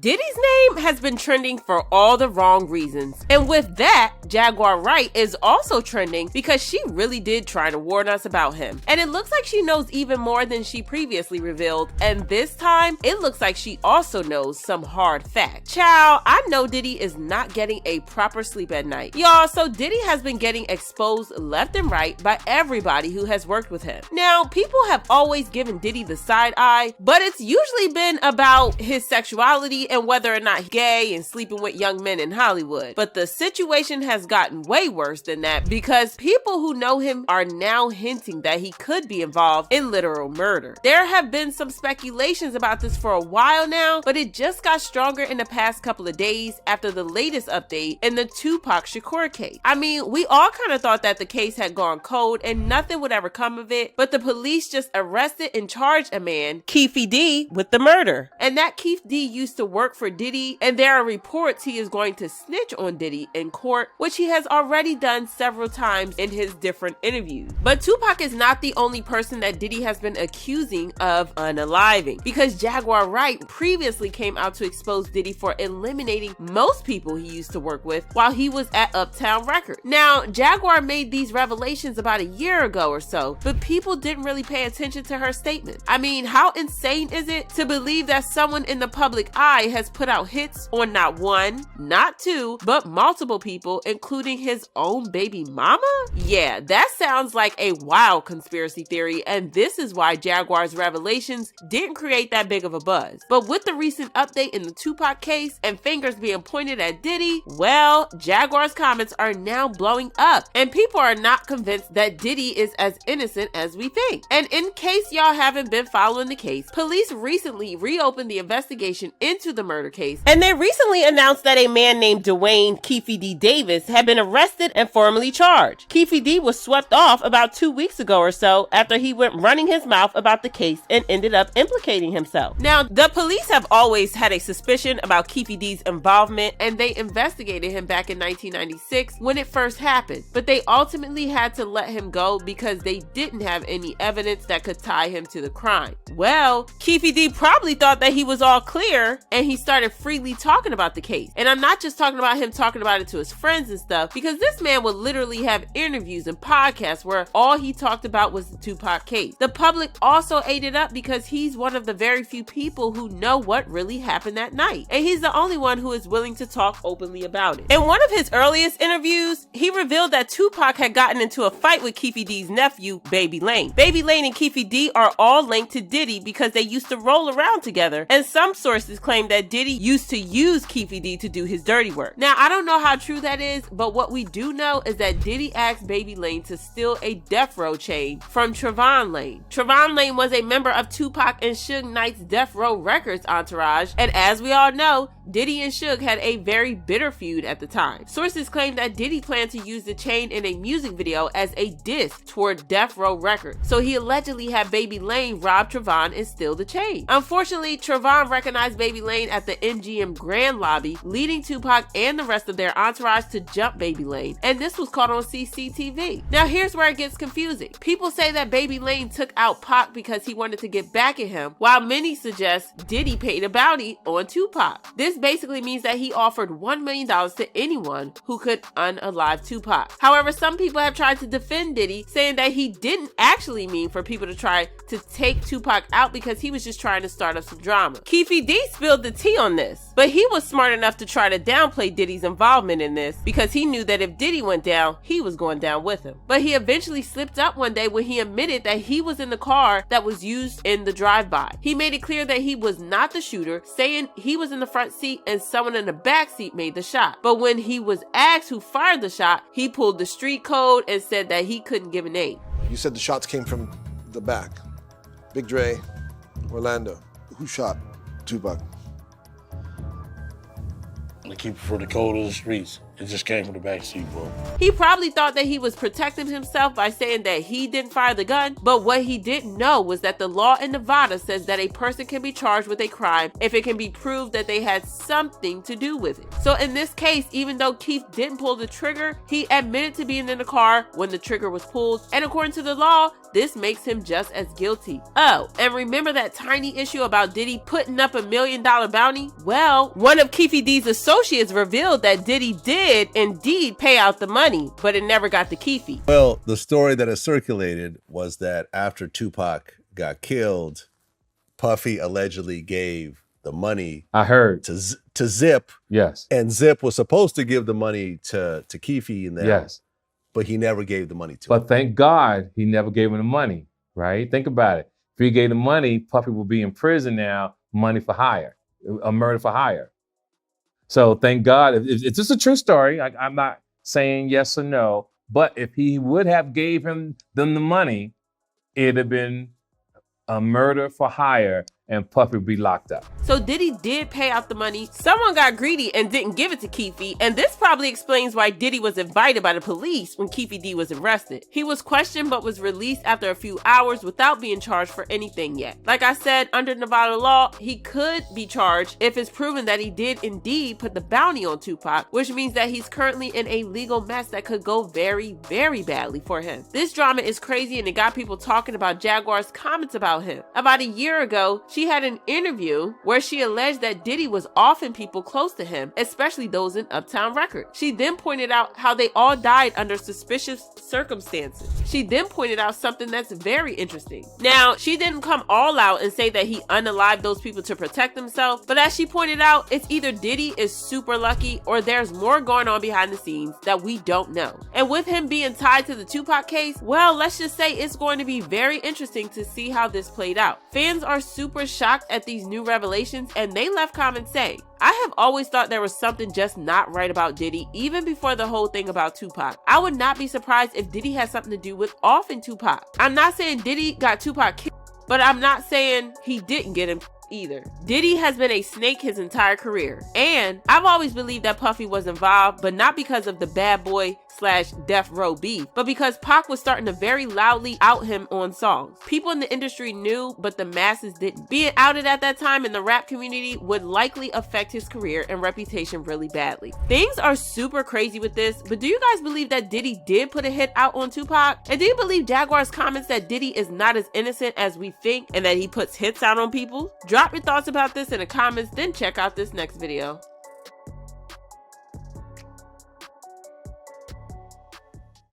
Diddy's name has been trending for all the wrong reasons. And with that, Jaguar Wright is also trending because she really did try to warn us about him. And it looks like she knows even more than she previously revealed. And this time, it looks like she also knows some hard facts. Child, I know Diddy is not getting a proper sleep at night. Y'all, so Diddy has been getting exposed left and right by everybody who has worked with him. Now, people have always given Diddy the side eye, but it's usually been about his sexuality and whether or not he's gay and sleeping with young men in Hollywood. But the situation has gotten way worse than that because people who know him are now hinting that he could be involved in literal murder. There have been some speculations about this for a while now, but it just got stronger in the past couple of days after the latest update in the Tupac Shakur case. I mean, we all kind of thought that the case had gone cold and nothing would ever come of it, but the police just arrested and charged a man, Keefe D, with the murder. And that Keefe D used to work for Diddy, and there are reports he is going to snitch on Diddy in court, which he has already done several times in his different interviews. But Tupac is not the only person that Diddy has been accusing of unaliving, because Jaguar Wright previously came out to expose Diddy for eliminating most people he used to work with while he was at Uptown Records. Now, Jaguar made these revelations about a year ago or so, but people didn't really pay attention to her statement. I mean, how insane is it to believe that someone in the public eye has put out hits on not one, not two, but multiple people, including his own baby mama? Yeah, that sounds like a wild conspiracy theory, and this is why Jaguar's revelations didn't create that big of a buzz. But with the recent update in the Tupac case and fingers being pointed at Diddy, well, Jaguar's comments are now blowing up, and people are not convinced that Diddy is as innocent as we think. And in case y'all haven't been following the case, police recently reopened the investigation into the murder case, and they recently announced that a man named Dwayne Keefe D. Davis had been arrested and formally charged. Keefe D. was swept off about 2 weeks ago or so after he went running his mouth about the case and ended up implicating himself. Now, the police have always had a suspicion about Keefe D's involvement, and they investigated him back in 1996 when it first happened, but they ultimately had to let him go because they didn't have any evidence that could tie him to the crime. Well, Keefe D probably thought that he was all clear, and he started freely talking about the case. And I'm not just talking about him talking about it to his friends and stuff, because this man would literally have interviews and podcasts where all he talked about was the Tupac case. The public also ate it up because he's one of the very few people who know what really happened that night, and he's the only one who is willing to talk openly about it. In one of his earliest interviews, he revealed that Tupac had gotten into a fight with Keefe D's nephew, Baby Lane. Baby Lane and Keefe D are all linked to Diddy because they used to roll around together, and some sources claim that Diddy used to use Keefe D to do his dirty work. Now, I don't know how true that is, but what we do know is that Diddy asked Baby Lane to steal a Death Row chain from Trevon Lane. Trevon Lane was a member of Tupac and Suge Knight's Death Row Records entourage, and as we all know, Diddy and Suge had a very bitter feud at the time. Sources claim that Diddy planned to use the chain in a music video as a diss toward Death Row Records, so he allegedly had Baby Lane rob Trevon and steal the chain. Unfortunately, Trevon recognized Baby Lane at the MGM Grand Lobby, leading Tupac and the rest of their entourage to jump Baby Lane, and this was caught on CCTV. Now, here's where it gets confusing. People say that Baby Lane took out Pac because he wanted to get back at him, while many suggest Diddy paid a bounty on Tupac. This basically means that he offered $1 million to anyone who could unalive Tupac. However, some people have tried to defend Diddy, saying that he didn't actually mean for people to try to take Tupac out because he was just trying to start up some drama. Keefe D spilled the tea on this, but he was smart enough to try to downplay Diddy's involvement in this because he knew that if Diddy went down, he was going down with him. But he eventually slipped up one day when he admitted that he was in the car that was used in the drive-by. He made it clear that he was not the shooter, saying he was in the front seat and someone in the back seat made the shot. But when he was asked who fired the shot, he pulled the street code and said that he couldn't give a name. You said the shots came from the back. Big Dre, Orlando. Who shot Tupac? I keep it for the code of the streets. It just came from the backseat, bro. He probably thought that he was protecting himself by saying that he didn't fire the gun, but what he didn't know was that the law in Nevada says that a person can be charged with a crime if it can be proved that they had something to do with it. So in this case, even though Keith didn't pull the trigger, he admitted to being in the car when the trigger was pulled, and according to the law, this makes him just as guilty. Oh, and remember that tiny issue about Diddy putting up $1 million bounty? Well, one of Keefe D's associates revealed that Diddy did indeed pay out the money, but it never got to Keefe. Well, the story that has circulated was that after Tupac got killed, Puffy allegedly gave the money, I heard, to Zip. Yes. And Zip was supposed to give the money to Keefe and them. Yes. But he never gave the money to him. But thank God he never gave him the money, right? Think about it. If he gave the money, Puffy will be in prison now, money for hire, a murder for hire. So thank God. It's just a true story. I'm not saying yes or no, but if he would have gave them the money, it'd have been a murder for hire and Puffy would be locked up. So Diddy did pay out the money. Someone got greedy and didn't give it to Keefe, and this probably explains why Diddy was invited by the police when Keefe D was arrested. He was questioned but was released after a few hours without being charged for anything yet. Like I said, under Nevada law, he could be charged if it's proven that he did indeed put the bounty on Tupac, which means that he's currently in a legal mess that could go very, very badly for him. This drama is crazy and it got people talking about Jaguar's comments about him. About a year ago, she had an interview where she alleged that Diddy was offing people close to him, especially those in Uptown Records. She then pointed out how they all died under suspicious circumstances. She then pointed out something that's very interesting. Now, she didn't come all out and say that he unalived those people to protect himself, but as she pointed out, it's either Diddy is super lucky or there's more going on behind the scenes that we don't know. And with him being tied to the Tupac case, well, let's just say it's going to be very interesting to see how this played out. Fans are super shocked at these new revelations, and they left comments saying, I have always thought there was something just not right about Diddy, even before the whole thing about Tupac. I would not be surprised if Diddy has something to do with offing Tupac. I'm not saying Diddy got Tupac killed, but I'm not saying he didn't get him either. Diddy has been a snake his entire career, and I've always believed that Puffy was involved, but not because of the bad boy / death row beef, but because Pac was starting to very loudly out him on songs. People in the industry knew, but the masses didn't. Being outed at that time in the rap community would likely affect his career and reputation really badly. Things are super crazy with this, but do you guys believe that Diddy did put a hit out on Tupac? And do you believe Jaguar's comments that Diddy is not as innocent as we think and that he puts hits out on people? Drop your thoughts about this in the comments, then check out this next video.